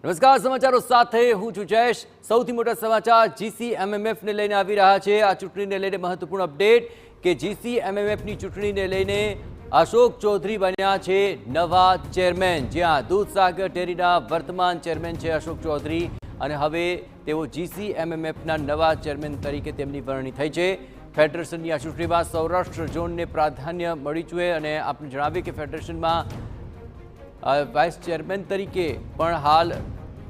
નમસ્કાર, સમાચારો સાથે હું છું જયેશ। સૌથી મોટા સમાચાર GCMMF ને લઈને આવી રહ્યા છે। આ ચૂંટણીને લઈને મહત્વપૂર્ણ અપડેટ કે GCMMF ની ચૂંટણીને લઈને અશોક ચૌધરી બન્યા છે નવા ચેરમેન। જ્યાં દૂધસાગર ડેરીના વર્તમાન ચેરમેન છે અશોક ચૌધરી અને હવે તેઓ GCMMF ના નવા ચેરમેન તરીકે તેમની વરણી થઈ છે। ફેડરેશનની આ ચૂંટણીમાં સૌરાષ્ટ્ર ઝોનને પ્રાધાન્ય મળ્યું છે અને આપણે જણાવીએ કે ફેડરેશનમાં વાઇસ ચેરમેન તરીકે પણ હાલ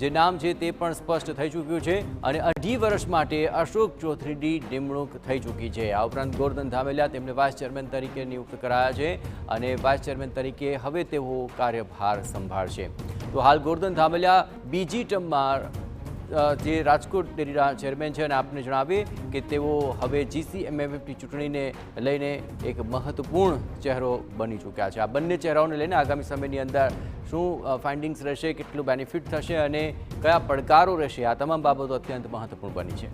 જે નામ છે તે પણ સ્પષ્ટ થઈ ચૂક્યું છે અને 2.5 વર્ષ માટે અશોક ચૌધરીની નિમણૂક થઈ ચૂકી છે। આ ઉપરાંત ગોરધન ધામેલિયા તેમને વાઇસ ચેરમેન તરીકે નિયુક્ત કરાયા છે અને વાઇસ ચેરમેન તરીકે હવે તેઓ કાર્યભાર સંભાળશે। તો હાલ ગોરધન ધામેલિયા બીજી ટર્મમાં જે રાજકોટ ડેરીના ચેરમેન છે અને આપને જણાવીએ કે તેઓ હવે GCMMFની ચૂંટણીને લઈને એક મહત્વપૂર્ણ ચહેરો બની ચૂક્યા છે। આ બંને ચહેરાઓને લઈને આગામી સમયની અંદર શું ફાઇન્ડિંગ્સ રહેશે, કેટલું બેનિફિટ થશે અને કયા પડકારો રહેશે, આ તમામ બાબતો અત્યંત મહત્વપૂર્ણ બની છે।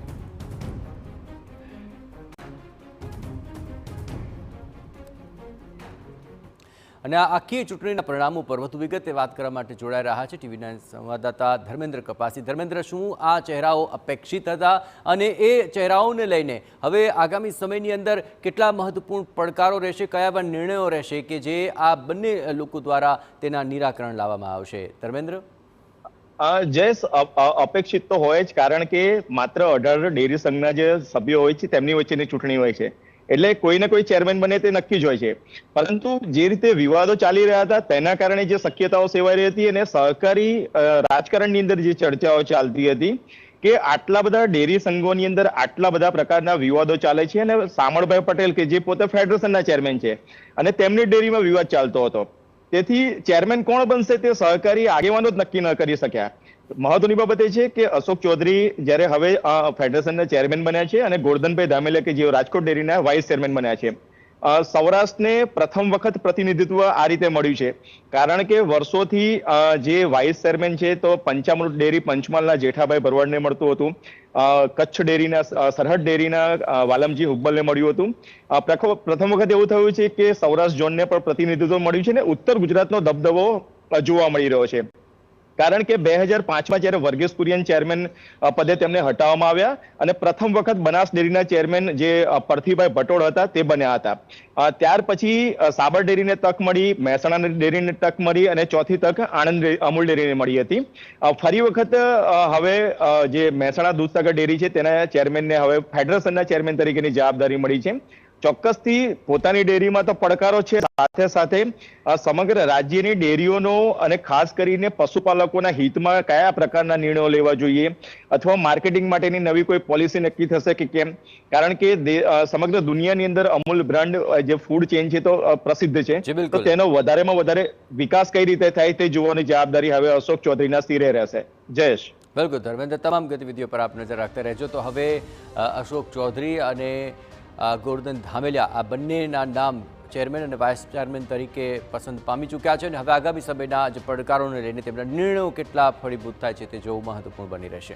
અને આ આખી ચૂંટણીના પરિણામો પર વધુ વિગતે વાત કરવા માટે જોડાઈ રહ્યા છે ટીવીના સંવાદદાતા ધર્મેન્દ્ર કપાસી। ધર્મેન્દ્ર, શું આ ચહેરાઓ અપેક્ષિત હતા અને એ ચહેરાઓને લઈને હવે આગામી સમયની અંદર કેટલા મહત્વપૂર્ણ પડકારો રહેશે, કયા એવા નિર્ણયો રહેશે કે જે આ બંને લોકો દ્વારા તેના નિરાકરણ લાવવામાં આવશે? ધર્મેન્દ્ર, જયેશ, અપેક્ષિત તો હોય જ, કારણ કે માત્ર 18 ડેરી સંઘના જે સભ્યો હોય છે તેમની વચ્ચેની ચૂંટણી હોય છે, એટલે કોઈ ને કોઈ ચેરમેન બને તે નક્કી જ હોય છે। પરંતુ જે રીતે વિવાદો ચાલી રહ્યા હતા તેના કારણે જે શક્યતાઓ સેવાઈ રહી હતી અને સહકારી રાજકારણની અંદર જે ચર્ચાઓ ચાલતી હતી કે આટલા બધા ડેરી સંઘોની અંદર આટલા બધા પ્રકારના વિવાદો ચાલે છે અને સામળભાઈ પટેલ કે જે પોતે ફેડરેશનના ચેરમેન છે અને તેમની ડેરીમાં વિવાદ ચાલતો હતો, તેથી ચેરમેન કોણ બનશે તે સહકારી આગેવાનો જ નક્કી ન કરી શક્યા। મહત્વની બાબત એ છે કે અશોક ચૌધરી જ્યારે હવે ફેડરેશનના ચેરમેન બન્યા છે અને ગોરધનભાઈ ધામેલિયા કે જેઓ રાજકોટ ડેરીના વાઇસ ચેરમેન બન્યા છે, સૌરાષ્ટ્રને પ્રથમ વખત પ્રતિનિધિત્વ આ રીતે મળ્યું છે। કારણ કે વર્ષોથી જે વાઇસ ચેરમેન છે તો પંચામૃત ડેરી પંચમહાલના જેઠાભાઈ ભરવાડને મળતું હતું, કચ્છ ડેરીના સરહદ ડેરીના વાલમજી હુબ્બલને મળ્યું હતું। પ્રથમ વખત એવું થયું છે કે સૌરાષ્ટ્ર ઝોનને પણ પ્રતિનિધિત્વ મળ્યું છે અને ઉત્તર ગુજરાતનો દબદબો જોવા મળી રહ્યો છે। કારણ કે 2005માં જ્યારે વર્ગીસ કુરિયન ચેરમેન પદે તેમને હટાવવામાં આવ્યા અને પ્રથમ વખત બનાસ ડેરીના ચેરમેન જે પરથીભાઈ ભટોળ હતા તે બન્યા હતા। ત્યાર પછી સાબર ડેરીને તક મળી, મહેસાણા ડેરીને તક મળી અને ચોથી તક આણંદ અમૂલ ડેરીને મળી હતી। ફરી વખત હવે જે મહેસાણા દૂધસાગર ડેરી છે તેના ચેરમેનને હવે ફેડરેશનના ચેરમેન તરીકેની જવાબદારી મળી છે। ચોક્કસથી પોતાની ડેરીમાં તો પડકારો છે, સાથે સાથે સમગ્ર રાજ્યની ડેરીઓનો અને ખાસ કરીને પશુપાલકોના હિતમાં કયા પ્રકારના નિર્ણયો લેવા જોઈએ અથવા માર્કેટિંગ માટેની નવી કોઈ પોલિસી નક્કી થશે કે કેમ, કારણ કે સમગ્ર દુનિયાની અંદર અમૂલ બ્રાન્ડ જે ફૂડ ચેઇન છે તો પ્રસિદ્ધ છે, તો તેનો વધારેમાં વધારે વિકાસ કઈ રીતે થાય તે જોવાની જવાબદારી હવે અશોક ચૌધરીના સિરે રહેશે। જયેશ, બિલકુલ ધર્મેન્દ્ર, તમામ ગતિવિધિઓ પર આપ નજર રાખતા રહેજો। તો હવે અશોક ચૌધરી અને ગોરધન ધામેલિયા આ બંનેના નામ ચેરમેન અને વાઇસ ચેરમેન તરીકે પસંદ પામી ચૂક્યા છે અને હવે આગામી સમયના જે પડકારોને લઈને તેમના નિર્ણયો કેટલા ફળીભૂત થાય છે તે જોવું મહત્વપૂર્ણ બની રહેશે।